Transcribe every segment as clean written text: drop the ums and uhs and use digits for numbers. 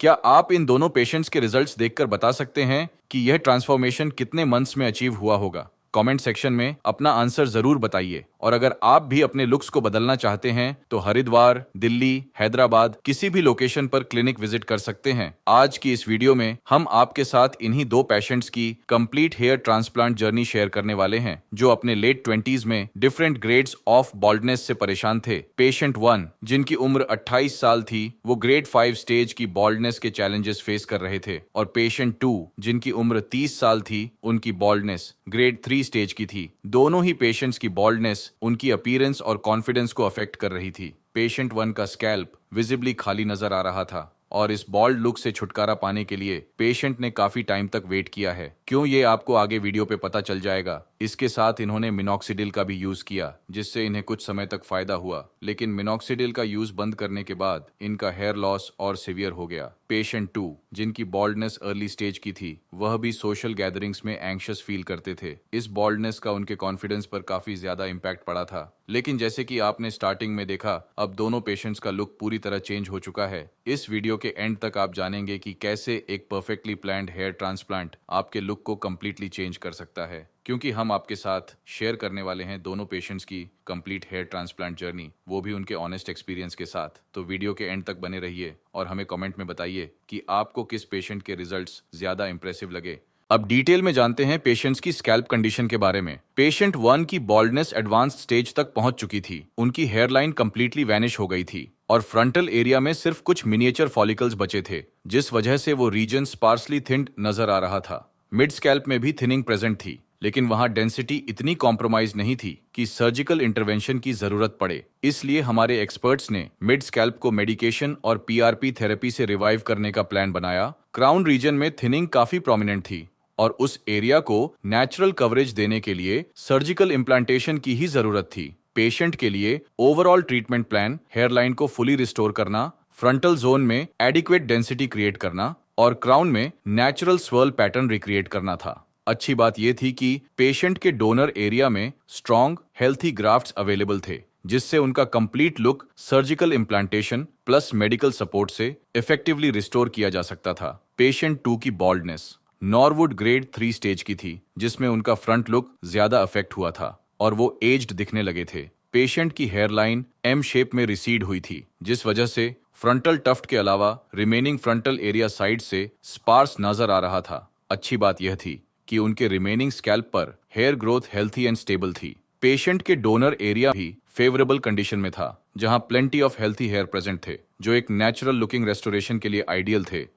क्या आप इन दोनों पेशेंट्स के रिजल्ट्स देखकर बता सकते हैं कि यह ट्रांसफॉर्मेशन कितने मंथ्स में अचीव हुआ होगा? कमेंट सेक्शन में अपना आंसर जरूर बताइए। और अगर आप भी अपने लुक्स को बदलना चाहते हैं तो हरिद्वार, दिल्ली, हैदराबाद किसी भी लोकेशन पर क्लिनिक विजिट कर सकते हैं। आज की इस वीडियो में हम आपके साथ इन्हीं दो पेशेंट्स की complete hair transplant journey share करने वाले हैं, जो अपने लेट 20s में डिफरेंट ग्रेड्स ऑफ बॉल्डनेस से परेशान थे। पेशेंट 1, जिनकी उम्र 28 साल थी, वो ग्रेड 5 स्टेज की बॉल्डनेस के चैलेंजेस फेस कर रहे थे। और पेशेंट 2, जिनकी उम्र 30 साल थी, उनकी बॉल्डनेस ग्रेड 3 स्टेज की थी। दोनों ही पेशेंट्स की बॉल्डनेस उनकी अपीयरेंस और कॉन्फिडेंस को अफेक्ट कर रही थी। पेशेंट 1 का स्कैल्प विजिबली खाली नजर आ रहा था और इस बॉल्ड लुक से छुटकारा पाने के लिए पेशेंट ने काफी टाइम तक वेट किया है। क्यों, ये आपको आगे वीडियो पे पता चल जाएगा। इसके साथ इन्होंने मिनॉक्सिडिल का भी यूज किया, जिससे इन्हें कुछ समय तक फायदा हुआ, लेकिन मिनॉक्सिडिल का यूज बंद करने के बाद इनका हेयर लॉस और सिवियर हो गया। पेशेंट 2, जिनकी बॉल्डनेस अर्ली स्टेज की थी, वह भी सोशल गैदरिंग्स में एंग्शियस फील करते थे। इस बॉल्डनेस का उनके कॉन्फिडेंस पर काफी ज्यादा इम्पैक्ट पड़ा था। लेकिन जैसे कि आपने स्टार्टिंग में देखा, अब दोनों पेशेंट्स का लुक पूरी तरह चेंज हो चुका है। इस वीडियो के एंड तक आप जानेंगे कि कैसे एक परफेक्टली प्लान्ड हेयर ट्रांसप्लांट आपके लुक को कंप्लीटली चेंज कर सकता है। क्योंकि हम आपके साथ शेयर करने वाले हैं दोनों पेशेंट्स की कंप्लीट हेयर ट्रांसप्लांट जर्नी, वो भी उनके ऑनेस्ट एक्सपीरियंस के साथ। तो वीडियो के एंड तक बने रहिए और हमें कमेंट में बताइए कि आपको किस पेशेंट के रिजल्ट्स ज्यादा इंप्रेसिव लगे। अब डिटेल में जानते हैं पेशेंट्स की स्कैल्प कंडीशन के बारे में। पेशेंट 1 की बॉल्डनेस एडवांस्ड स्टेज तक पहुंच चुकी थी। उनकी हेयरलाइन कंप्लीटली वैनिश हो गई थी और फ्रंटल एरिया में सिर्फ कुछ मिनिएचर फॉलिकल्स बचे थे, जिस वजह से वो रीजन स्पार्सली थिन्ड नजर आ रहा था। मिड स्कैल्प में भी थिनिंग प्रेजेंट थी, लेकिन वहां डेंसिटी इतनी कॉम्प्रोमाइज नहीं थी कि सर्जिकल इंटरवेंशन की जरूरत पड़े। इसलिए हमारे एक्सपर्ट्स ने मिड स्कैल्प को मेडिकेशन और पीआरपी थेरेपी से रिवाइव करने का प्लान बनाया। क्राउन रीजन में थिनिंग काफी प्रोमिनेंट थी और उस एरिया को नेचुरल कवरेज देने के लिए सर्जिकल इम्प्लांटेशन की ही जरूरत थी। पेशेंट के लिए ओवरऑल ट्रीटमेंट प्लान हेयरलाइन को फुली रिस्टोर करना, फ्रंटल जोन में एडिक्वेट डेंसिटी क्रिएट करना और क्राउन में नेचुरल स्वर्ल पैटर्न रिक्रिएट करना था। अच्छी बात यह थी कि पेशेंट के डोनर एरिया में स्ट्रॉन्ग हेल्थी ग्राफ्ट्स अवेलेबल थे, जिससे उनका complete look surgical implantation plus medical support से इफेक्टिवली रिस्टोर किया जा सकता था। पेशेंट 2 की बॉल्डनेस नॉरवुड ग्रेड 3 स्टेज की थी, जिसमें उनका फ्रंट लुक ज्यादा अफेक्ट हुआ था और वो एज्ड दिखने लगे थे। पेशेंट की हेयरलाइन एम शेप में रिसीड हुई थी, जिस वजह से फ्रंटल टफ्ट के अलावा रिमेनिंग फ्रंटल एरिया साइड से स्पार्स नजर आ रहा था। अच्छी बात यह थी कि उनके रिमेनिंग स्कैल्प पर hair growth healthy and stable थी। पेशेंट के डोनर एरिया भी फेवरेबल कंडीशन में था, जहां plenty of healthy hair present थे, जो एक नेचुरल लुकिंग रेस्टोरेशन के लिए आइडियल थे।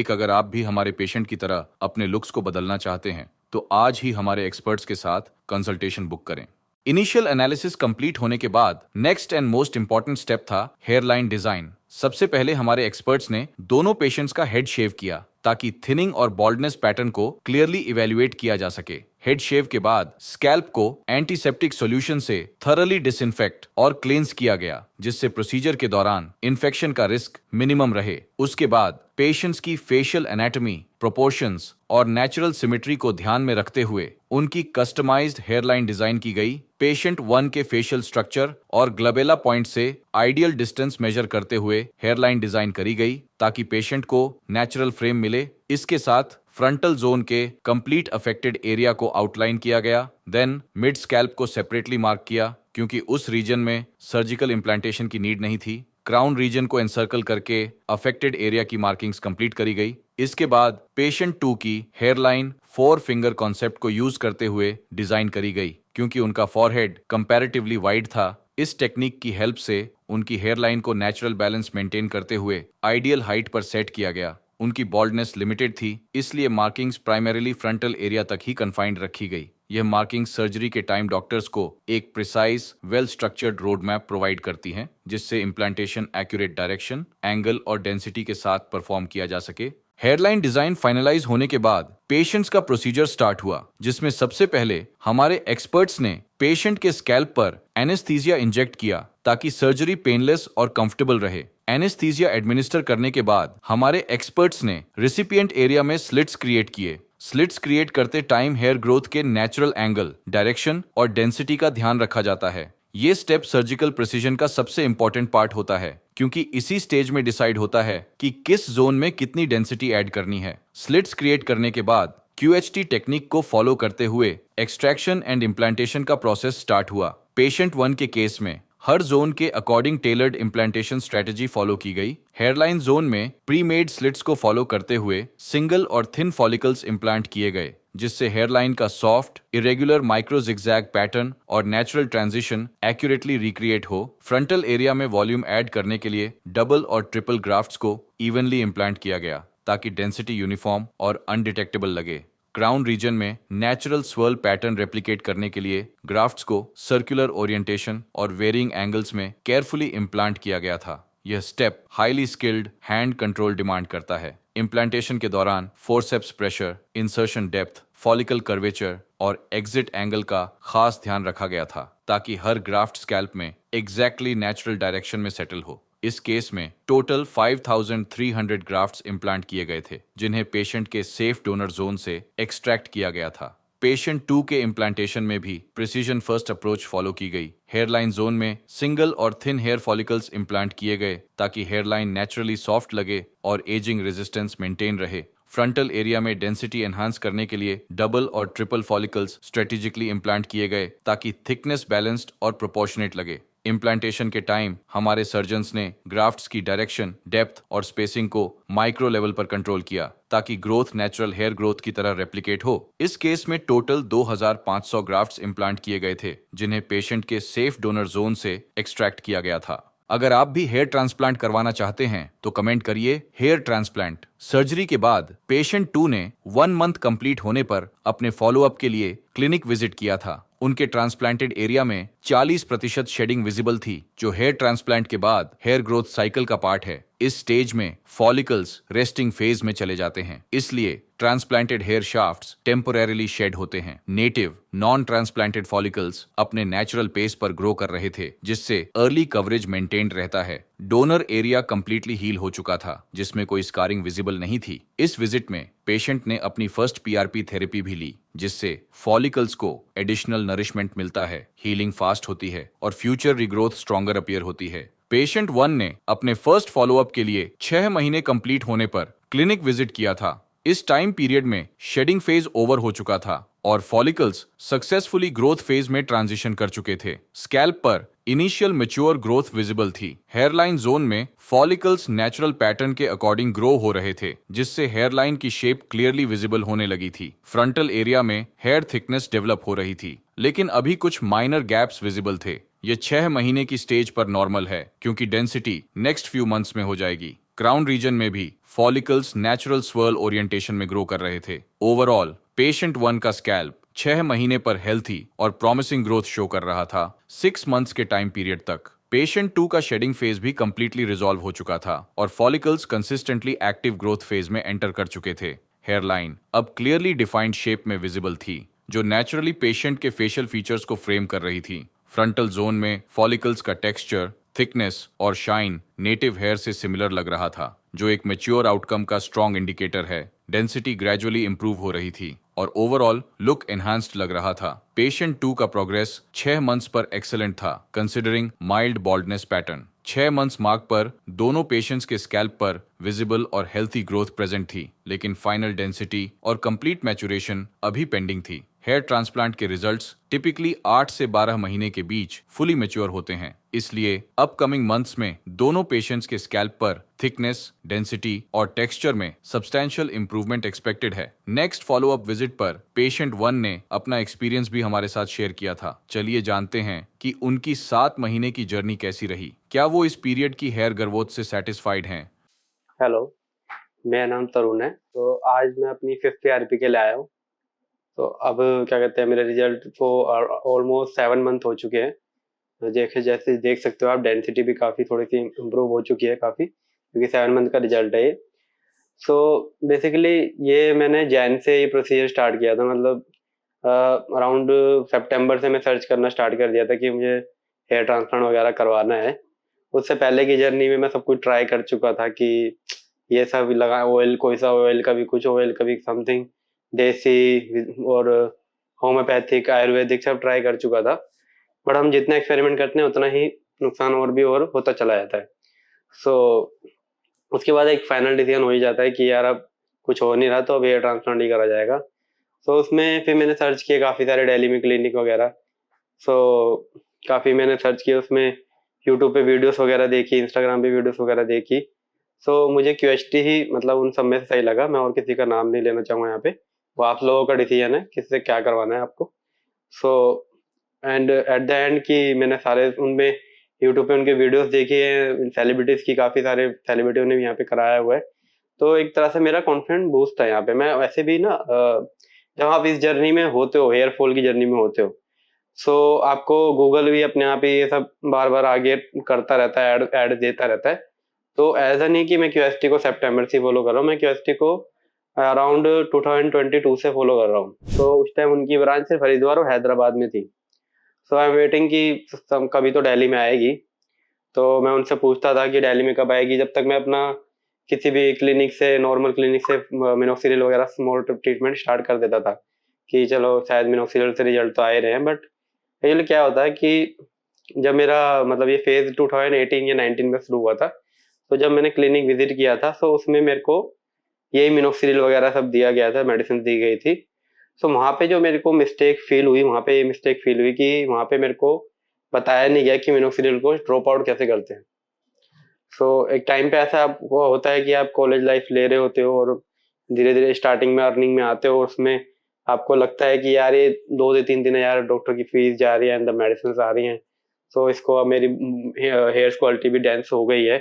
अगर आप भी हमारे पेशेंट की तरह अपने लुक्स को बदलना चाहते हैं तो आज ही हमारे एक्सपर्ट्स के साथ कंसल्टेशन बुक करें। इनिशियल एनालिसिस कंप्लीट होने के बाद next and most important step था हेयरलाइन डिजाइन। सबसे पहले हमारे एक्सपर्ट्स ने दोनों पेशेंट्स का हेड शेव किया, ताकि थिनिंग और बॉल्डनेस पैटर्न को क्लियरली इवेल्युएट किया जा सके। हेड शेव के बाद स्कैल्प को एंटीसेप्टिक सॉल्यूशन से थरली डिसइंफेक्ट और क्लींस किया गया, जिससे प्रोसीजर के दौरान इन्फेक्शन का रिस्क मिनिमम रहे। उसके बाद पेशेंट्स की फेशियल एनाटॉमी, प्रोपोर्शंस और नेचुरल सिमेट्री को ध्यान में रखते हुए उनकी कस्टमाइज्ड हेयरलाइन डिजाइन की गई। पेशेंट 1 के फेशियल स्ट्रक्चर और ग्लबेला पॉइंट से आइडियल डिस्टेंस मेजर करते हुए हेयरलाइन डिजाइन करी गई, ताकि पेशेंट को नेचुरल फ्रेम मिले। इसके साथ फ्रंटल जोन के कंप्लीट अफेक्टेड एरिया को आउटलाइन किया गया। देन मिड स्कैल्प को सेपरेटली मार्क किया, क्योंकि उस रीजन में सर्जिकल इम्प्लांटेशन की नीड नहीं थी। क्राउन रीजन को एनसर्कल करके अफेक्टेड एरिया की मार्किंग्स कंप्लीट करी गई। इसके बाद पेशेंट 2 की हेयरलाइन 4 फिंगर कॉन्सेप्ट को यूज करते हुए डिजाइन करी गई, क्योंकि उनका फॉरहेड कंपैरेटिवली वाइड था। इस टेक्निक की हेल्प से उनकी हेयरलाइन को नेचुरल बैलेंस मेंटेन करते हुए आइडियल हाइट पर सेट किया गया। उनकी बॉल्डनेस लिमिटेड थी, इसलिए मार्किंग्स प्राइमरीली फ्रंटल एरिया तक ही कन्फाइंड रखी गई। यह मार्किंग सर्जरी के टाइम डॉक्टर्स को एक precise well structured road map provide करती हैं, जिससे इम्प्लांटेशन एक्यूरेट डायरेक्शन, एंगल और डेंसिटी के साथ परफॉर्म किया जा सके। हेयरलाइन डिजाइन फाइनलाइज होने के बाद पेशेंट्स का प्रोसीजर स्टार्ट हुआ, जिसमें सबसे पहले हमारे एक्सपर्ट्स ने पेशेंट के स्कैल्प पर एनेस्थीसिया इंजेक्ट किया, ताकि सर्जरी पेनलेस और कंफर्टेबल रहे। एनेस्थीसिया एडमिनिस्टर करने के बाद हमारे एक्सपर्ट्स ने रिसिपिएंट एरिया में स्लिट्स क्रिएट किए। स्लिट्स क्रिएट करते टाइम हेयर ग्रोथ के नेचुरल एंगल, डायरेक्शन और डेंसिटी का ध्यान रखा जाता है। ये स्टेप सर्जिकल प्रिसीजन का सबसे इंपॉर्टेंट पार्ट होता है, क्योंकि इसी स्टेज में डिसाइड होता है कि किस जोन में कितनी डेंसिटी ऐड करनी है। स्लिट्स क्रिएट करने के बाद QHT टेक्निक को फॉलो करते हुए एक्सट्रैक्शन एंड इम्प्लांटेशन का प्रोसेस स्टार्ट हुआ। पेशेंट 1 के केस में हर जोन के according tailored implantation strategy follow की गई। हेयरलाइन जोन में प्री मेड स्लिट्स को फॉलो करते हुए सिंगल और थिन फॉलिकल्स इम्प्लांट किए गए, जिससे हेयरलाइन का soft irregular micro zigzag pattern और नेचुरल ट्रांजिशन एक्यूरेटली रिक्रिएट हो। फ्रंटल एरिया में वॉल्यूम ऐड करने के लिए डबल और ट्रिपल ग्राफ्ट्स को इवनली इम्प्लांट किया गया, ताकि डेंसिटी यूनिफॉर्म और अनडिटेक्टेबल लगे। क्राउन रीजन में नेचुरल स्वर्ल पैटर्न रेप्लिकेट करने के लिए ग्राफ्ट्स को सर्कुलर ओरिएंटेशन और वेरिंग एंगल्स में केयरफुली इम्प्लांट किया गया था। यह step highly skilled hand control demand करता है। इम्प्लांटेशन के दौरान forceps pressure, insertion depth, follicle curvature और एग्जिट एंगल का खास ध्यान रखा गया था, ताकि हर ग्राफ्ट स्कैल्प में एग्जैक्टली नेचुरल डायरेक्शन में सेटल हो। इस केस में टोटल 5300 ग्राफ्ट्स इम्प्लांट किए गए थे, जिन्हें पेशेंट के सेफ डोनर जोन से एक्सट्रैक्ट किया गया था। पेशेंट 2 के इम्प्लांटेशन में भी प्रिसीजन फर्स्ट अप्रोच फॉलो की गई। हेयरलाइन जोन में सिंगल और थिन हेयर फॉलिकल्स इम्प्लांट किए गए, ताकि हेयरलाइन नेचुरली सॉफ्ट लगे और एजिंग रेजिस्टेंस मेंटेन रहे। फ्रंटल एरिया में डेंसिटी एनहांस करने के लिए डबल और ट्रिपल फॉलिकल्स स्ट्रेटेजिकली इम्प्लांट किए गए, ताकि थिकनेस बैलेंस्ड और प्रोपोर्शनेट लगे। इम्प्लांटेशन के टाइम हमारे सर्जन्स ने ग्राफ्ट्स की डायरेक्शन, डेप्थ और स्पेसिंग को माइक्रो लेवल पर कंट्रोल किया, ताकि ग्रोथ नेचुरल हेयर ग्रोथ की तरह रेप्लिकेट हो। इस केस में टोटल 2500 ग्राफ्ट्स इम्प्लांट किए गए थे, जिन्हें पेशेंट के सेफ डोनर जोन से एक्सट्रैक्ट किया गया था। अगर आप भी हेयर ट्रांसप्लांट करवाना चाहते हैं तो कमेंट करिए हेयर ट्रांसप्लांट। सर्जरी के बाद पेशेंट 2 ने 1 मंथ कंप्लीट होने पर अपने फॉलोअप के लिए क्लिनिक विजिट किया था। उनके ट्रांसप्लांटेड एरिया में 40% शेडिंग विजिबल थी, जो हेयर ट्रांसप्लांट के बाद हेयर ग्रोथ साइकिल का पार्ट है। इस स्टेज में फॉलिकल्स रेस्टिंग फेज में चले जाते हैं, इसलिए ट्रांसप्लांटेड हेयर शाफ्ट्स टेम्पोरेरीली शेड होते हैं। नेटिव नॉन ट्रांसप्लांटेड फॉलिकल्स अपने नेचुरल पेस पर ग्रो कर रहे थे, जिससे अर्ली कवरेज मेंटेन्ड रहता है। डोनर एरिया कंप्लीटली हील हो चुका था, जिसमें कोई स्कारिंग विजिबल नहीं थी। इस विजिट में पेशेंट ने अपनी फर्स्ट PRP थेरेपी भी ली, जिससे फॉलिकल्स को एडिशनल नरिशमेंट मिलता है, हीलिंग फास्ट होती है और फ्यूचर रिग्रोथ स्ट्रॉन्गर अपीयर होती है। पेशेंट 1 ने अपने फर्स्ट फॉलोअप के लिए 6 महीने कंप्लीट होने पर क्लिनिक विजिट किया था। इस टाइम पीरियड में शेडिंग फेज ओवर हो चुका था और फॉलिकल्स सक्सेसफुली ग्रोथ फेज में ट्रांजिशन कर चुके थे। स्कैल्प पर इनिशियल मैच्योर ग्रोथ विजिबल थी। हेयरलाइन जोन में फॉलिकल्स नेचुरल पैटर्न के अकॉर्डिंग ग्रो हो रहे थे, जिससे हेयरलाइन की शेप क्लियरली विजिबल होने लगी थी। फ्रंटल एरिया में हेयर थिकनेस डेवलप हो रही थी, लेकिन अभी कुछ माइनर गैप्स विजिबल थे। ये 6 महीने की स्टेज पर नॉर्मल है, क्योंकि डेंसिटी नेक्स्ट फ्यू मंथ्स में हो जाएगी। क्राउन रीजन में भी फॉलिकल्स नेचुरल स्वर्ल ओरिएंटेशन में ग्रो कर रहे थे। ओवरऑल पेशेंट 1 का स्कैल्प 6 महीने पर हेल्थी और प्रॉमिसिंग ग्रोथ शो कर रहा था। 6 मंथ्स के टाइम पीरियड तक पेशेंट 2 का शेडिंग फेज भी कंप्लीटली रिजॉल्व हो चुका था और follicles consistently active growth phase में एंटर कर चुके थे। हेयरलाइन अब क्लियरली डिफाइंड शेप में विजिबल थी, जो नेचुरली पेशेंट के फेशियल फीचर्स को फ्रेम कर रही थी। फ्रंटल जोन में फॉलिकल्स का टेक्सचर, थिकनेस और शाइन नेटिव हेयर से सिमिलर लग रहा था, जो एक मैच्योर आउटकम का स्ट्रॉन्ग इंडिकेटर है। डेंसिटी ग्रेजुअली इंप्रूव हो रही थी और ओवरऑल लुक एनहांस्ड लग रहा था। पेशेंट 2 का प्रोग्रेस 6 मंथ्स पर एक्सेलेंट था, considering mild baldness pattern. 6 months mark पर दोनों पेशेंट्स के स्कैल्प पर विजिबल और हेल्थी ग्रोथ प्रेजेंट थी, लेकिन फाइनल डेंसिटी और कंप्लीट मैच्योरेशन अभी पेंडिंग थी। हेयर ट्रांसप्लांट के रिजल्ट्स टिपिकली 8 से 12 महीने के बीच फुली मैच्योर होते हैं, इसलिए अपकमिंग मंथ्स में दोनों पेशेंट्स के स्कैल्प पर थिकनेस, डेंसिटी और टेक्सचर में सब्सटैंशियल इंप्रूवमेंट एक्सपेक्टेड है। नेक्स्ट फॉलोअप विजिट पर पेशेंट 1 ने अपना एक्सपीरियंस भी हमारे साथ शेयर किया था। चलिए जानते हैं कि उनकी 7 महीने की जर्नी कैसी रही। क्या वो इस पीरियड की हेयर ग्रोथ से सेटिस्फाइड हैं? हेलो, मेरा नाम तरुण है। तो आज मैं अपनी 5th PRP के लिए आया हूँ। तो अब क्या कहते हैं, मेरे रिजल्ट को ऑलमोस्ट 7 मंथ हो चुके हैं। तो जैसे देख सकते हो आप, डेंसिटी भी काफ़ी थोड़ी सी इम्प्रूव हो चुकी है काफ़ी, क्योंकि 7 मंथ का रिजल्ट है ये। सो बेसिकली ये मैंने जैन से ये प्रोसीजर स्टार्ट किया था, मतलब अराउंड सितंबर से मैं सर्च करना स्टार्ट कर दिया था कि मुझे हेयर ट्रांसप्लांट वगैरह करवाना है। उससे पहले की जर्नी में मैं सब कुछ ट्राई कर चुका था कि ये सब लगा, ऑयल, कोई सा ऑयल, कभी कुछ ऑयल, कभी समथिंग देसी और होम्योपैथिक, आयुर्वेदिक सब ट्राई कर चुका था। बट हम जितना एक्सपेरिमेंट करते हैं उतना ही नुकसान और भी और होता चला जाता है। सो उसके बाद एक फाइनल डिसीजन हो ही जाता है कि यार अब कुछ हो नहीं रहा तो अब हेयर ट्रांसप्लांट ही करा जाएगा। सो उसमें फिर मैंने सर्च किए काफ़ी सारे दिल्ली में क्लिनिक वगैरह। सो काफ़ी मैंने सर्च किया उसमें, यूट्यूब पे वीडियोस वगैरह देखी, इंस्टाग्राम पे वीडियोस वगैरह देखी। सो मुझे क्यूएचटी ही मतलब उन सब में से सही लगा। मैं और किसी का नाम नहीं लेना चाहूँगा यहाँ पे, वो आप लोगों का डिसीजन है किससे क्या करवाना है आपको। So and at the end कि मैंने सारे उनमें यूट्यूब पे उनके वीडियोस देखे हैं, सेलिब्रिटीज़ की, काफ़ी सारे सेलिब्रिटियों ने भी यहाँ पे कराया हुआ है। तो एक तरह से मेरा कॉन्फिडेंस बूस्ट था यहाँ पे। मैं वैसे भी ना जब आप इस जर्नी में होते हो, हेयर फॉल की जर्नी में होते हो, सो आपको गूगल भी अपने आप ही ये सब बार बार आगे करता रहता है, ऐड ऐड देता रहता है। तो ऐसा नहीं कि मैं क्यूएसटी को सितंबर से फॉलो कर रहा हूँ, मैं क्यूएसटी को अराउंड 2022 से फॉलो कर रहा हूँ। तो उस टाइम उनकी ब्रांच सिर्फ हरिद्वार और हैदराबाद में थी। सो आई एम वेटिंग कि कभी तो दिल्ली में आएगी। तो मैं उनसे पूछता था कि दिल्ली में कब आएगी, जब तक मैं अपना किसी भी क्लिनिक से, नॉर्मल क्लिनिक से मिनोक्सिडिल वगैरह स्मॉल ट्रीटमेंट स्टार्ट कर देता था कि चलो शायद मिनोक्सिडिल से रिजल्ट तो आ ही रहे हैं। बट एक्चुअली क्या होता है कि जब मेरा मतलब ये फेज 2018 या 19 में शुरू हुआ था, तो जब मैंने क्लिनिक विजिट किया था तो उसमें मेरे को यही मिनोक्सिडिल वगैरह सब दिया गया था, मेडिसिन दी गई थी। तो वहाँ पे जो मेरे को मिस्टेक फील हुई, वहाँ पे ये मिस्टेक फील हुई कि वहाँ पे मेरे को बताया नहीं गया कि मिनोक्सिडिल को ड्रॉप आउट कैसे करते हैं। सो एक टाइम पे ऐसा आपको होता है कि आप कॉलेज लाइफ ले रहे होते हो और धीरे धीरे स्टार्टिंग में अर्निंग में आते हो, उसमें आपको लगता है कि यार ये 2 से 3 दिन यार डॉक्टर की फीस जा रही है एंड द मेडिसिन आ रही हैं, तो इसको अब मेरी हेयर क्वालिटी भी डेंस हो गई है,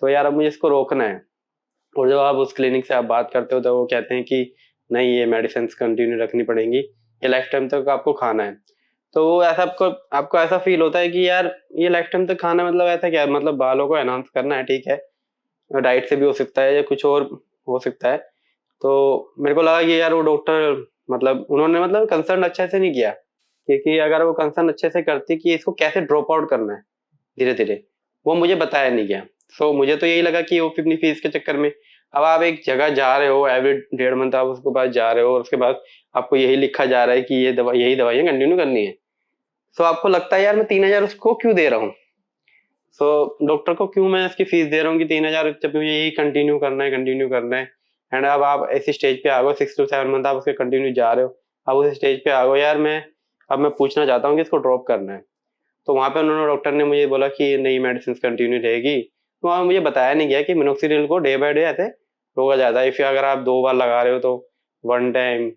तो यार अब मुझे इसको रोकना है। और जब आप उस क्लिनिक से आप बात करते हो तो वो कहते हैं कि नहीं, ये मेडिसिन कंटिन्यू रखनी पड़ेंगी, ये लाइफ टाइम तक आपको खाना है। तो वो ऐसा आपको आपको ऐसा फील होता है कि यार ये लाइफ टाइम तक खाना मतलब ऐसा क्या, मतलब बालों को एनहांस करना है, ठीक है, डाइट से भी हो सकता है या कुछ और हो सकता है। तो मेरे को लगा कि यार वो डॉक्टर मतलब उन्होंने मतलब कंसर्न अच्छे से नहीं किया, क्योंकि अगर वो कंसर्न अच्छे से करती कि इसको कैसे ड्रॉप आउट करना है धीरे धीरे, वो मुझे बताया नहीं गया। सो मुझे तो यही लगा कि वो अपनी फीस के चक्कर में, अब आप एक जगह जा रहे हो, एवरी 1.5 मंथ आप उसके पास जा रहे हो और उसके बाद आपको यही लिखा जा रहा है कि ये दवा, यही दवाइयाँ कंटिन्यू करनी है। सो आपको लगता है यार मैं 3,000 उसको क्यों दे रहा हूँ, सो डॉक्टर को क्यों मैं इसकी फीस दे रहा हूँ कि 3,000, जब मुझे यही कंटिन्यू करना है, कंटिन्यू करना है। एंड अब आप ऐसी स्टेज पे आ गए, 6 to 7 मंथ आप उसके कंटिन्यू जा रहे हो, अब उस स्टेज पे आ गए यार मैं पूछना चाहता हूँ कि इसको ड्रॉप करना है। तो वहाँ पे उन्होंने, डॉक्टर ने मुझे बोला कि नहीं, मेडिसिन कंटिन्यू रहेगी। तो वहाँ मुझे बताया नहीं गया कि मिनोक्सिडिल को डे बाय डे ऐसे रोका जाता है। इफ अगर आप 2 बार लगा रहे हो तो 1 time,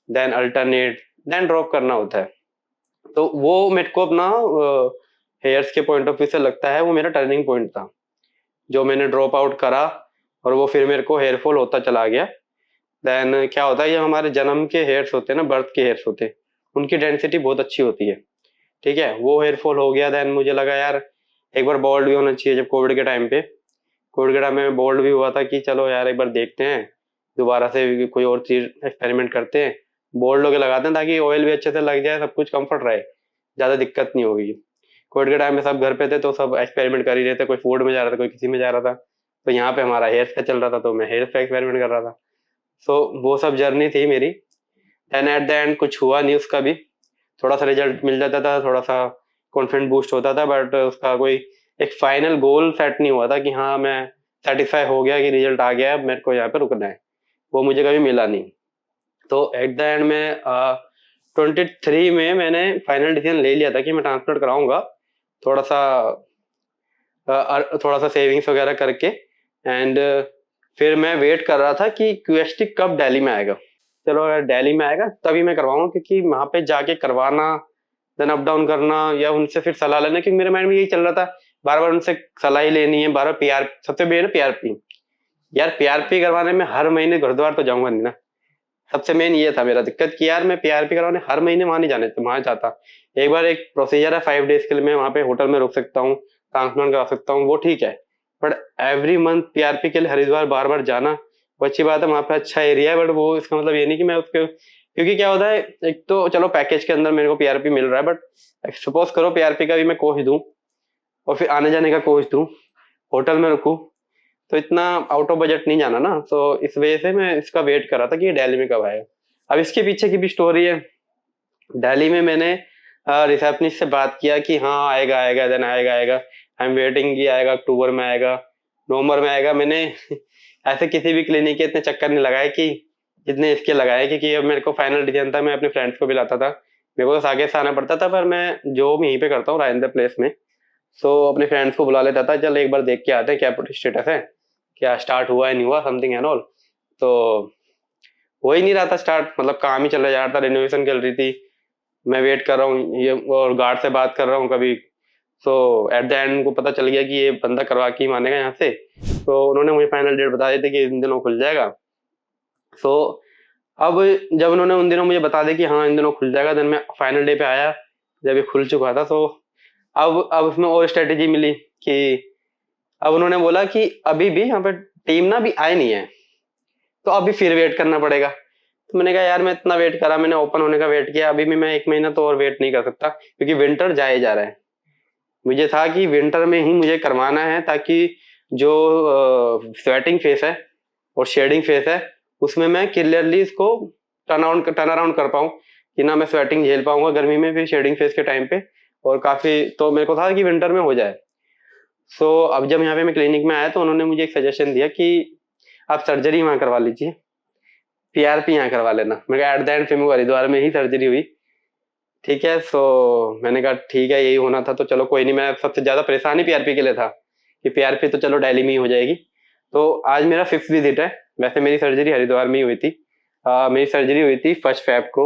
then alternate, then drop करना होता है। तो वो मेरे को अपना हेयर्स के पॉइंट ऑफ व्यू से लगता है वो मेरा टर्निंग पॉइंट था, जो मैंने ड्रॉप आउट करा और वो फिर मेरे को हेयर फॉल होता चला गया। देन क्या होता है, ये हमारे जन्म के हेयर्स होते हैं ना, बर्थ के हेयर्स होते हैं, उनकी डेंसिटी बहुत अच्छी होती है, ठीक है, वो हेयर फॉल हो गया। देन मुझे लगा यार एक बार बॉल्ड भी होना चाहिए। जब कोविड के टाइम में बॉल्ड भी हुआ था कि चलो यार एक बार देखते हैं, दोबारा से कोई और चीज एक्सपेरिमेंट करते हैं, बोल्ड होके लगाते हैं ताकि ऑयल भी अच्छे से लग जाए, सब कुछ कंफर्ट रहे, ज्यादा दिक्कत नहीं होगी। कोविड के टाइम में सब घर पे थे तो सब एक्सपेरिमेंट कर ही रहे थे, कोई फूड में जा रहा था, कोई किसी में जा रहा था। तो यहाँ पे हमारा हेयर्स का चल रहा था तो मैं हेयर्स का एक्सपेरिमेंट कर रहा था। सो वो सब जर्नी थी मेरी। एंड एट द एंड कुछ हुआ नहीं उसका भी, थोड़ा सा रिजल्ट मिल जाता था, थोड़ा सा कॉन्फिडेंस बूस्ट होता था, बट उसका कोई एक फाइनल गोल सेट नहीं हुआ था कि हाँ मैं सेटिस्फाई हो गया कि रिजल्ट आ गया, अब मेरे को यहाँ पे रुकना है। वो मुझे कभी मिला नहीं। तो एट द एंड में 23 में मैंने फाइनल डिसीजन ले लिया था कि मैं ट्रांसप्लांट कराऊंगा, थोड़ा सा थोड़ा सा सेविंग्स वगैरह करके। एंड फिर मैं वेट कर रहा था कि क्यूएसटी कब दिल्ली में आएगा। चलो अगर दिल्ली में आएगा तभी मैं करवाऊंगा, क्योंकि वहां पे जाके करवाना, देन अप डाउन करना या उनसे फिर सलाह लेना, क्योंकि मेरे माइंड में यही चल रहा था, बार बार उनसे सलाह ही लेनी है, बार बार पीआर, सबसे मेन पीआरपी। यार पीआरपी करवाने में हर महीने गुरुद्वारा तो जाऊंगा नहीं ना, सबसे मेन ये था मेरा दिक्कत कि यार मैं पीआरपी करवाने हर महीने वहां नहीं जाने वहां जाता। एक बार एक प्रोसीजर है 5 डेज के लिए, मैं वहां पे होटल में रुक सकता हूँ, ट्रांसप्लांट करा सकता हूँ, वो ठीक है। बट एवरी मंथ पीआरपी के लिए हरिद्वार बार बार जाना, वो अच्छी बात है, वहां पे अच्छा एरिया है, बट वो इसका मतलब ये नहीं कि मैं उसके, क्योंकि क्या होता है, एक तो चलो पैकेज के अंदर मेरे को पीआरपी मिल रहा है, बट सपोज करो पीआरपी का भी मैं कोच दूं और फिर आने जाने का कोच दूं, होटल में रुकूं, तो इतना आउट ऑफ बजट नहीं जाना ना। तो इस वजह से मैं इसका वेट कर रहा था कि ये दिल्ली में कब आएगा। अब इसके पीछे की भी स्टोरी है। दिल्ली में मैंने रिसेप्शनिस्ट से बात किया कि हाँ आएगा आएगा, देन आएगा आएगा, आई एम वेटिंग कि आएगा, अक्टूबर में आएगा, नवंबर में आएगा। मैंने ऐसे किसी भी क्लिनिक के इतने चक्कर नहीं लगाए कि जितने इसके लगाए, क्योंकि अब मेरे को फाइनल डिसीजन था, मैं अपने फ्रेंड्स को भी लाता था, मेरे को तो आगे से आना पड़ता था, पर मैं जो यहीं पे करता हूँ राजेंद्र प्लेस में, सो अपने फ्रेंड्स को बुला लेता था, चल एक बार देख के आते हैं क्या स्टेटस है, क्या स्टार्ट हुआ है नहीं हुआ, समथिंग एंड ऑल। तो हो ही नहीं रहा था स्टार्ट, मतलब काम ही चला जा रहा था, रिनोवेशन चल रही थी, मैं वेट कर रहा हूँ ये, और गार्ड से बात कर रहा हूँ कभी। सो एट द एंड उनको पता चल गया कि ये बंदा करवा के ही मानेगा यहाँ से, तो उन्होंने मुझे फाइनल डेट बता दी थी कि इन दिनों खुल जाएगा। सो अब जब उन्होंने उन दिनों मुझे बता दिया कि हाँ इन दिनों खुल जाएगा, देन मैं फाइनल डे पे आया जब ये खुल चुका था। तो अब उसमें और स्ट्रेटेजी मिली कि अब उन्होंने बोला कि अभी भी यहाँ पे टीम ना अभी आई नहीं है, तो अभी फिर वेट करना पड़ेगा। तो मैंने कहा यार मैं इतना वेट करा, मैंने ओपन होने का वेट किया, अभी भी मैं 1 महीना तो और वेट नहीं कर सकता, क्योंकि विंटर जाए जा रहा है। मुझे था कि विंटर में ही मुझे करवाना है, ताकि जो स्वेटिंग फेस है और शेडिंग फेस है उसमें मैं क्लियरली इसको टर्न अराउंड कर पाऊँ, कि ना मैं स्वेटिंग झेल पाऊंगा गर्मी में फिर शेडिंग फेस के टाइम पे, और काफी तो मेरे को था कि विंटर में हो जाए। सो अब जब यहाँ पे मैं क्लिनिक में आया तो उन्होंने मुझे एक सजेशन दिया कि आप सर्जरी वहाँ करवा लीजिए, पीआरपी यहाँ करवा लेना। मैं कहा एट द एंड फिर हरिद्वार में ही सर्जरी हुई, ठीक है। सो मैंने कहा ठीक है यही होना था, तो चलो कोई नहीं। मैं सबसे ज्यादा परेशानी पीआरपी के लिए था कि पीआरपी तो चलो दिल्ली में ही हो जाएगी। तो आज मेरा 5th विजिट है, वैसे मेरी सर्जरी हरिद्वार में ही हुई थी, मेरी सर्जरी हुई थी 1 फेब को,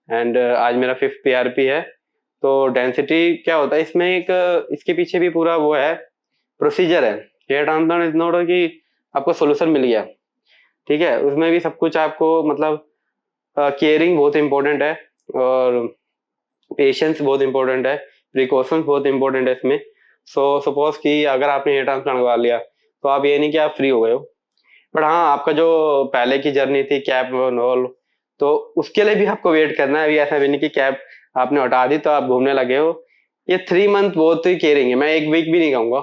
एंड आज मेरा 5th पीआरपी है। तो डेंसिटी क्या होता है इसमें, एक इसके पीछे भी पूरा वो है, प्रोसीजर है। हेयर ट्रांसप्लांट इज नॉट कि आपको सोल्यूशन मिल गया, ठीक है, उसमें भी सब कुछ आपको मतलब केयरिंग बहुत इंपॉर्टेंट है, और पेशेंस बहुत इंपॉर्टेंट है, प्रिकॉशंस बहुत इंपॉर्टेंट है इसमें। सो सपोज कि अगर आपने हेयर ट्रांसप्लांट करवा लिया तो आप ये नहीं कि आप फ्री हो गए हो, बट हाँ आपका जो पहले की जर्नी थी कैप ऑल, तो उसके लिए भी आपको वेट करना है। अभी ऐसा भी नहीं कि कैप आपने हटा दी तो आप घूमने लगे हो। ये 3 मंथ बहुत ही केयरिंग है, मैं 1 वीक भी नहीं कहूंगा,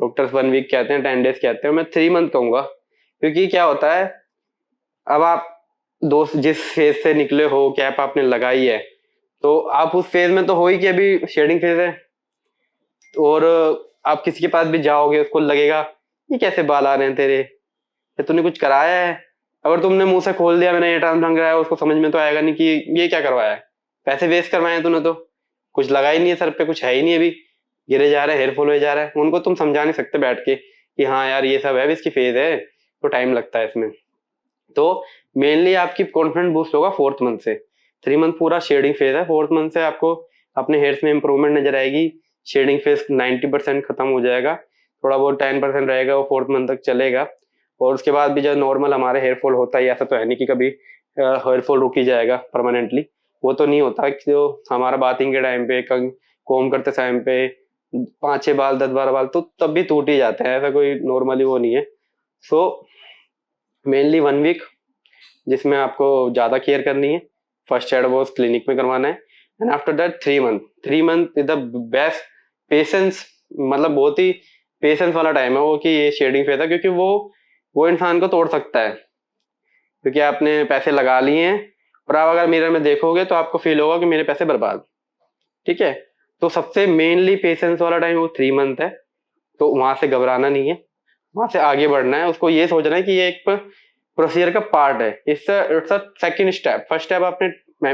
डॉक्टर्स 1 वीक कहते हैं, 10 डेज कहते हैं, मैं 3 मंथ कहूंगा। क्योंकि क्या होता है, अब आप दोस्त जिस फेज से निकले हो, कैप आपने लगाई है, तो आप उस फेज में तो हो ही कि अभी शेडिंग फेज है, और आप किसी के पास भी जाओगे उसको लगेगा ये कैसे बाल आ रहे हैं तेरे, ये तूने कुछ कराया है। अगर तुमने मुंह से खोल दिया मैंने ये ट्रांसप्लांट कराया, उसको समझ में तो आएगा नहीं कि ये क्या करवाया है, पैसे वेस्ट करवाए हैं तूने, तो कुछ लगा ही नहीं है सर पे, कुछ है ही नहीं, अभी गिरे जा रहे हैं, हेयर फॉल हो जा रहा है। उनको तुम समझा नहीं सकते बैठ के कि हाँ यार ये सब है, अभी इसकी फेज है, तो टाइम लगता है इसमें। तो मेनली आपकी कॉन्फिडेंस बूस्ट होगा 4th मंथ से। 3 मंथ पूरा शेडिंग फेज है, 4th मंथ से आपको अपने हेयर्स में इंप्रूवमेंट नजर आएगी, शेडिंग फेज 90% खत्म हो जाएगा, थोड़ा बहुत 10% रहेगा, वो 4th मंथ तक चलेगा। और उसके बाद भी जब नॉर्मल हमारे हेयर फॉल होता है, ऐसा तो है नहीं कि कभी हेयर फॉल रुक ही जाएगा परमानेंटली, वो तो नहीं होता। जो हमारा बाथिंग के टाइम पे कोम करते टाइम पे 5-6 बाल 10-12 बाल तो तब भी टूट ही जाते हैं, ऐसा कोई नॉर्मली वो नहीं है। सो मेनली 1 वीक जिसमें आपको ज्यादा केयर करनी है, फर्स्ट एड वो क्लिनिक में करवाना है, and after that 3 month. 3 month is the best patience, मतलब बहुत ही पेशेंस वाला टाइम है वो, कि ये शेडिंग फेज है, क्योंकि वो इंसान को तोड़ सकता है, क्योंकि आपने पैसे लगा लिए हैं, और आप अगर मिरर में देखोगे तो आपको फील होगा कि मेरे पैसे बर्बाद, ठीक है। तो सबसे मेनली पेशेंस वाला टाइम वो 3 मंथ है, तो वहां से घबराना नहीं है, वहां से आगे बढ़ना है। उसको ये सोचना है कि ये एक प्रोसीजर का पार्ट है, it's a second step. First step आपने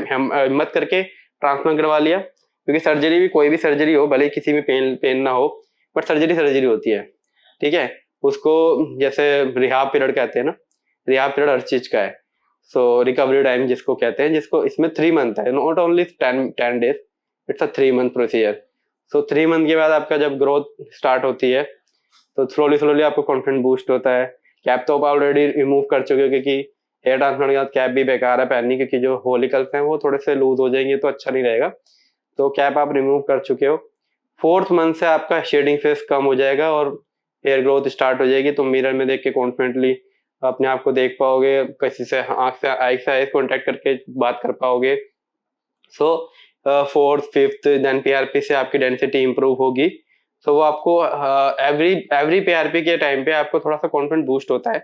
हिम्मत करके ट्रांसप्लांट करवा लिया, क्योंकि सर्जरी भी कोई भी सर्जरी हो, भले किसी में पेन पेन ना हो, बट सर्जरी सर्जरी होती है, ठीक है। उसको जैसे रिहाब पीरियड कहते हैं ना, रिहाब पीरियड हर चीज का है। सो रिकवरी टाइम जिसको कहते हैं, जिसको इसमें 3 मंथ है, not only 10 days, it's a 3 month procedure. So 3 month के बाद आपका जब ग्रोथ स्टार्ट होती है तो स्लोली स्लोली आपको कॉन्फिडेंस बूस्ट होता है। कैप तो आप ऑलरेडी रिमूव कर चुके हो, क्योंकि हेयर ट्रांसप्लांट के बाद कैप भी बेकार है पहननी, क्योंकि जो होलिकल्स हैं वो थोड़े से लूज हो जाएंगे तो अच्छा नहीं रहेगा, तो कैप आप रिमूव कर चुके हो। 4th मंथ से आपका शेडिंग फेस कम हो जाएगा और हेयर ग्रोथ स्टार्ट हो जाएगी, तो मिरर में देख के कॉन्फिडेंटली अपने आप को देख पाओगे, किसी से आंख से आई कॉन्टेक्ट करके बात कर पाओगे। सो 4th 5th देन पीआरपी से आपकी डेंसिटी इंप्रूव होगी। सो वो आपको एवरी पीआरपी के टाइम पे आपको थोड़ा सा कॉन्फिडेंस बूस्ट होता है,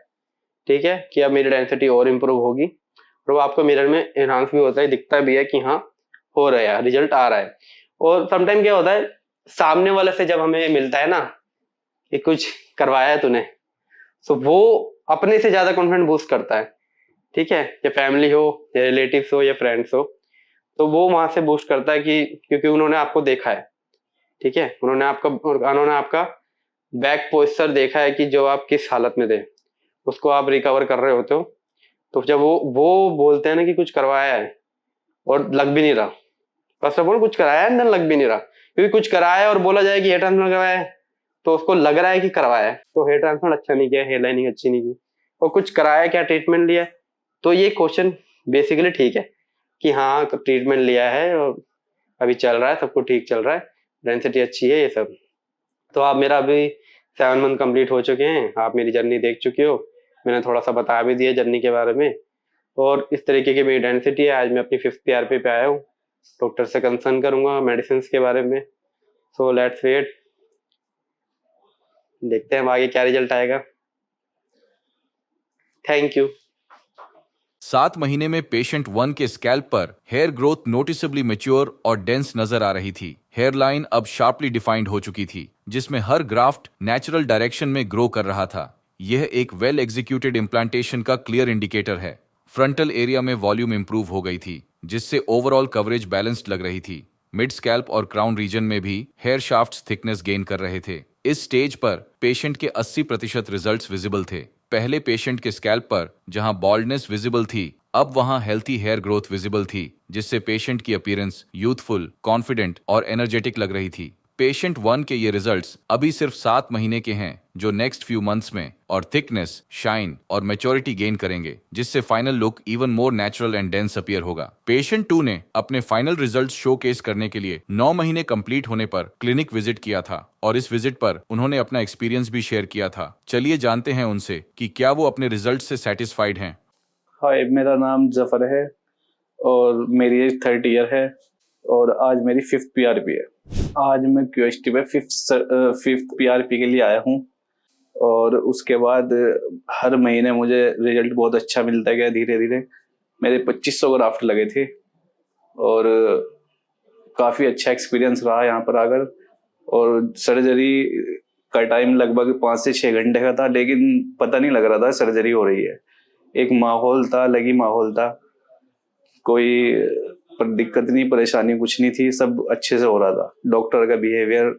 ठीक है, कि अब मेरी डेंसिटी और इंप्रूव होगी, और वो आपको मिरर में एनहांस भी होता है, दिखता भी है कि हाँ हो रहा है, रिजल्ट आ रहा है। और समटाइम क्या होता है, सामने वाले से जब हमें मिलता है ना कि कुछ करवाया है तूने, तो वो अपने से ज्यादा कॉन्फिडेंस बूस्ट करता है, ठीक है, या फैमिली हो या रिलेटिव्स हो या फ्रेंड्स हो, तो वो वहां से बूस्ट करता है कि क्योंकि उन्होंने आपको देखा है, ठीक है, उन्होंने आपका बैक पोस्चर देखा है कि जो आप किस हालत में थे, उसको आप रिकवर कर रहे होते हो। तो जब वो बोलते हैं ना कि कुछ करवाया है और लग भी नहीं रहा, फर्स्ट ऑफ ऑल कुछ कराया है देन लग भी नहीं रहा, क्योंकि कुछ कराया है और बोला जाए कि हेयर ट्रांसप्लांट करवाया है तो उसको लग रहा है कि करवाया है, तो हेयर ट्रांसप्लांट अच्छा नहीं किया, हेयर लाइनिंग अच्छी नहीं की। और कुछ कराया, क्या ट्रीटमेंट लिया है, तो ये क्वेश्चन बेसिकली ठीक है कि हाँ ट्रीटमेंट लिया है और अभी चल रहा है, सब कुछ ठीक चल रहा है, डेंसिटी अच्छी है, ये सब। तो आप मेरा अभी 7 मंथ कंप्लीट हो चुके हैं, आप मेरी जर्नी देख चुके हो, मैंने थोड़ा सा बता भी दिया जर्नी के बारे में, और इस तरीके की मेरी डेंसिटी है। आज मैं अपनी 5th PRP पे आया हूँ, डॉक्टर से कंसर्न करूंगा मेडिसिन के बारे में। सो लेट्स वेट, देखते हैं अब आगे क्या रिजल्ट आएगा। Thank you. 7 महीने में पेशेंट 1 के स्कैल्प पर हेयर ग्रोथ नोटिसेबली मैच्योर और डेंस नजर आ रही थी। हेयर लाइन अब शार्पली डिफाइंड हो चुकी थी, जिसमें हर ग्राफ्ट नेचुरल डायरेक्शन में ग्रो कर रहा था। यह एक वेल एग्जीक्यूटेड इम्प्लांटेशन का क्लियर इंडिकेटर है। फ्रंटल एरिया में वॉल्यूम इंप्रूव हो गई थी, जिससे ओवरऑल कवरेज बैलेंस्ड लग रही थी। मिड स्कैल्प और क्राउन रीजन में भी हेयर शाफ्ट्स थिकनेस गेन कर रहे थे। इस स्टेज पर पेशेंट के 80% रिजल्ट्स विजिबल थे। पहले पेशेंट के स्कैल्प पर जहां बॉल्डनेस विजिबल थी, अब वहां हेल्थी हेयर ग्रोथ विजिबल थी, जिससे पेशेंट की अपीयरेंस यूथफुल, कॉन्फिडेंट और एनर्जेटिक लग रही थी। पेशेंट 1 के ये रिजल्ट्स अभी सिर्फ 7 महीने के हैं, जो नेक्स्ट फ्यू मंथ्स में और थिकनेस, शाइन और मैच्योरिटी गेन करेंगे, जिससे final look even more natural and dense appear होगा। पेशेंट 2 ने अपने फाइनल रिजल्ट्स शोकेस करने के लिए 9 महीने कंप्लीट होने पर क्लिनिक विजिट किया था, और इस विजिट पर उन्होंने अपना एक्सपीरियंस भी शेयर किया था। चलिए जानते हैं उनसे कि क्या वो अपने रिजल्ट से सेटिस्फाइड हैं। हाय, मेरा नाम जफर है और मेरी एज 30 ईयर है और आज मेरी 5th PRP है। आज मैं QST पे 5th PRP के लिए आया हूँ और उसके बाद हर महीने मुझे रिजल्ट बहुत अच्छा मिलता गया। धीरे धीरे मेरे 2500 ग्राफ्ट लगे थे और काफ़ी अच्छा एक्सपीरियंस रहा यहाँ पर आकर। और सर्जरी का टाइम लगभग 5 से 6 घंटे का था, लेकिन पता नहीं लग रहा था सर्जरी हो रही है। एक माहौल था, अलग ही माहौल था, कोई पर दिक्कत नहीं, परेशानी कुछ नहीं थी, सब अच्छे से हो रहा था। डॉक्टर का बिहेवियर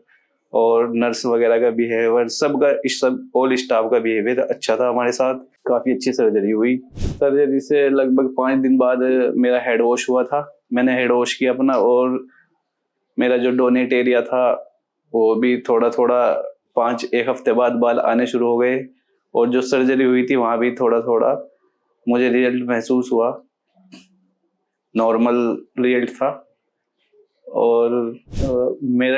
और नर्स वगैरह का बिहेवियर, सब ऑल स्टाफ का बिहेवियर अच्छा था हमारे साथ। काफ़ी अच्छी सर्जरी हुई। सर्जरी से लगभग 5 दिन बाद मेरा हेड वॉश हुआ था। मैंने हेड वॉश किया अपना, और मेरा जो डोनेट एरिया था वो भी थोड़ा थोड़ा 1 हफ्ते बाद बाल आने शुरू हो गए। और जो सर्जरी हुई थी वहाँ भी थोड़ा थोड़ा मुझे रिजल्ट महसूस हुआ, नॉर्मल रिजल्ट था। और मेरे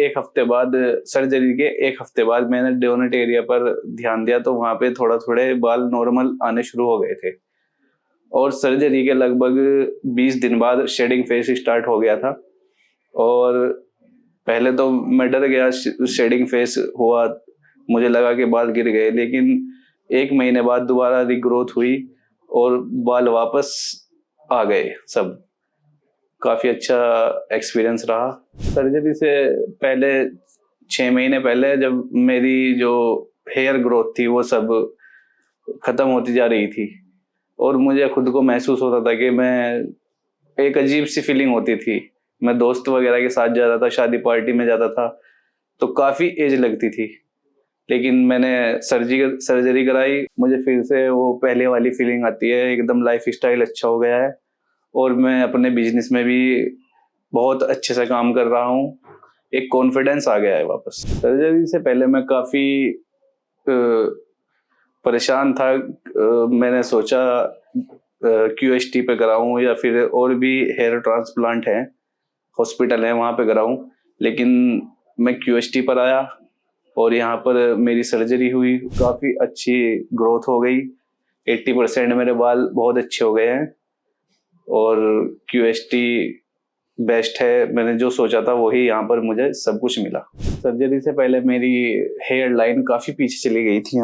एक हफ्ते बाद, सर्जरी के 1 हफ्ते बाद मैंने डोनेट एरिया पर ध्यान दिया, तो वहाँ पे थोड़ा थोड़े बाल नॉर्मल आने शुरू हो गए थे। और सर्जरी के लगभग 20 दिन बाद शेडिंग फेज स्टार्ट हो गया था। और पहले तो मैं डर गया, शेडिंग फेज हुआ, मुझे लगा कि बाल गिर गए, लेकिन 1 महीने बाद दोबारा रिग्रोथ हुई और बाल वापस आ गए सब। काफ़ी अच्छा एक्सपीरियंस रहा। सर्जरी से पहले 6 महीने पहले जब मेरी जो हेयर ग्रोथ थी वो सब ख़त्म होती जा रही थी, और मुझे खुद को महसूस होता था कि मैं, एक अजीब सी फीलिंग होती थी। मैं दोस्त वगैरह के साथ जाता था, शादी पार्टी में जाता था, तो काफ़ी एज लगती थी। लेकिन मैंने सर्जरी कराई, मुझे फिर से वो पहले वाली फीलिंग आती है, एकदम लाइफ स्टाइल अच्छा हो गया है और मैं अपने बिजनेस में भी बहुत अच्छे से काम कर रहा हूँ। एक कॉन्फिडेंस आ गया है वापस। सर्जरी से पहले मैं काफ़ी परेशान था। मैंने सोचा QST पे कराऊं या फिर और भी हेयर ट्रांसप्लांट हैं, हॉस्पिटल है वहाँ पे कराऊं, लेकिन मैं QST पर आया और यहाँ पर मेरी सर्जरी हुई। काफ़ी अच्छी ग्रोथ हो गई, 80% मेरे बाल बहुत अच्छे हो गए हैं और QST बेस्ट है। मैंने जो सोचा था वही यहाँ पर मुझे सब कुछ मिला। सर्जरी से पहले मेरी हेयर लाइन काफ़ी पीछे चली गई थी,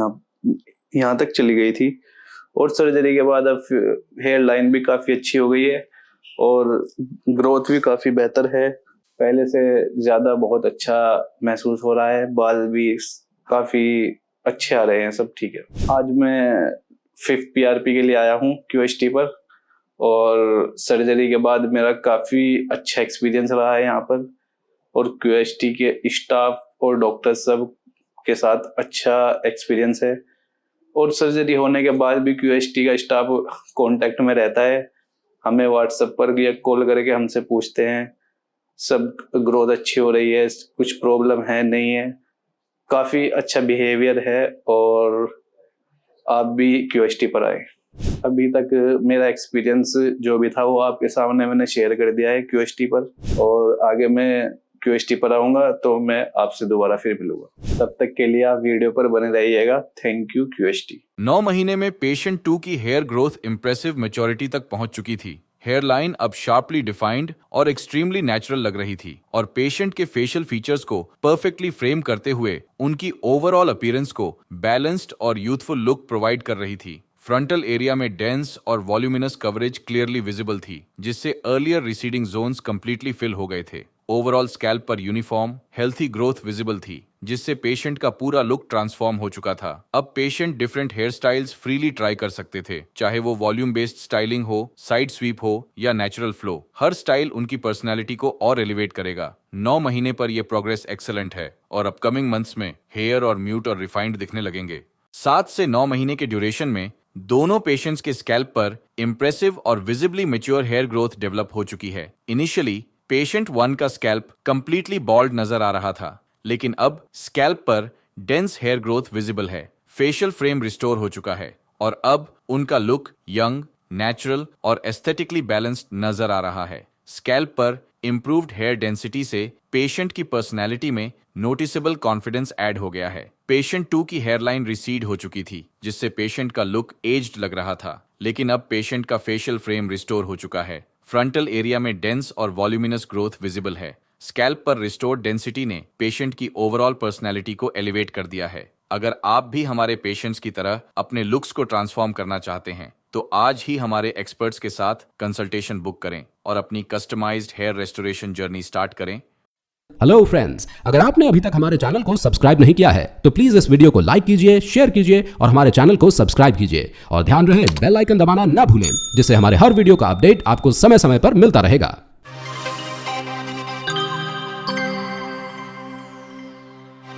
यहाँ तक चली गई थी, और सर्जरी के बाद अब हेयर लाइन भी काफ़ी अच्छी हो गई है और ग्रोथ भी काफ़ी बेहतर है। पहले से ज़्यादा बहुत अच्छा महसूस हो रहा है, बाल भी काफ़ी अच्छे आ रहे हैं, सब ठीक है। आज मैं 5th PRP के लिए आया हूँ QST पर, और सर्जरी के बाद मेरा काफ़ी अच्छा एक्सपीरियंस रहा है यहाँ पर, और QST के स्टाफ और डॉक्टर सब के साथ अच्छा एक्सपीरियंस है। और सर्जरी होने के बाद भी QST का स्टाफ कांटेक्ट में रहता है, हमें व्हाट्सएप पर या कॉल करके हमसे पूछते हैं सब ग्रोथ अच्छी हो रही है, कुछ प्रॉब्लम है नहीं है, काफ़ी अच्छा बिहेवियर है। और आप भी QST पर आए। अभी तक मेरा एक्सपीरियंस जो भी था वो आपके सामने मैंने शेयर कर दिया है QST पर, और आगे मैं QST पर आऊँगा तो मैं आपसे दोबारा फिर मिलूंगा। तब तक के लिए आप वीडियो पर बने रहिएगा। Thank you QST। 9 महीने में पेशेंट 2 की हेयर ग्रोथ इंप्रेसिव मैच्योरिटी तक पहुंच चुकी थी। हेयर लाइन अब शार्पली डिफाइंड और एक्सट्रीमली नेचुरल लग रही थी, और पेशेंट के फेशियल फीचर्स को परफेक्टली फ्रेम करते हुए उनकी ओवरऑल अपीयरेंस को बैलेंस्ड और यूथफुल लुक प्रोवाइड कर रही थी। फ्रंटल एरिया में डेंस और वॉल्यूमिनस कवरेज क्लियरली विजिबल थी, जिससे earlier receding zones completely fill हो गए थे। ओवरऑल स्कैल्प पर यूनिफॉर्म हेल्थी ग्रोथ विजिबल थी, जिससे पेशेंट का पूरा लुक ट्रांसफॉर्म हो चुका था। अब patient different hair styles freely try कर सकते थे, चाहे वो वॉल्यूम बेस्ड स्टाइलिंग हो, साइड स्वीप हो या नेचुरल फ्लो। हर स्टाइल उनकी पर्सनैलिटी को और एलिवेट करेगा। 9 महीने पर यह प्रोग्रेस एक्सेलेंट है, और अपकमिंग मंथ्स में हेयर और म्यूट और रिफाइंड दिखने लगेंगे। 7 से 9 महीने के ड्यूरेशन में दोनों पेशेंट्स के स्कैल्प पर इंप्रेसिव और visibly mature hair growth develop हो चुकी है। इनिशियली पेशेंट 1 का स्कैल्प कंप्लीटली बॉल्ड नजर आ रहा था, लेकिन अब स्कैल्प पर डेंस हेयर ग्रोथ विजिबल है, फेशियल फ्रेम रिस्टोर हो चुका है, और अब उनका लुक यंग, नेचुरल और एस्थेटिकली बैलेंस्ड नजर आ रहा है। स्कैल्प पर इंप्रूव्ड हेयर डेंसिटी से पेशेंट की पर्सनैलिटी में नोटिसेबल कॉन्फिडेंस ऐड हो गया है। पेशेंट 2 की हेयरलाइन रिसीड हो चुकी थी, जिससे पेशेंट का लुक एज्ड लग रहा था, लेकिन अब पेशेंट का फेशियल फ्रेम रिस्टोर हो चुका है। फ्रंटल एरिया में डेंस और वॉल्यूमिनस ग्रोथ विजिबल है। स्कैल्प पर रिस्टोर्ड डेंसिटी ने पेशेंट की ओवरऑल पर्सनैलिटी को एलिवेट कर दिया है। अगर आप भी हमारे पेशेंट्स की तरह अपने लुक्स को ट्रांसफॉर्म करना चाहते हैं, तो आज ही हमारे एक्सपर्ट्स के साथ कंसल्टेशन बुक करें और अपनी customized hair restoration journey start करें। हेलो फ्रेंड्स, अगर आपने अभी तक हमारे चैनल को सब्सक्राइब नहीं किया है तो प्लीज इस वीडियो को लाइक कीजिए, शेयर कीजिए और हमारे चैनल को सब्सक्राइब कीजिए, और ध्यान रहे बेल आइकन दबाना ना भूलें, जिससे हमारे हर वीडियो का अपडेट आपको समय समय पर मिलता रहेगा।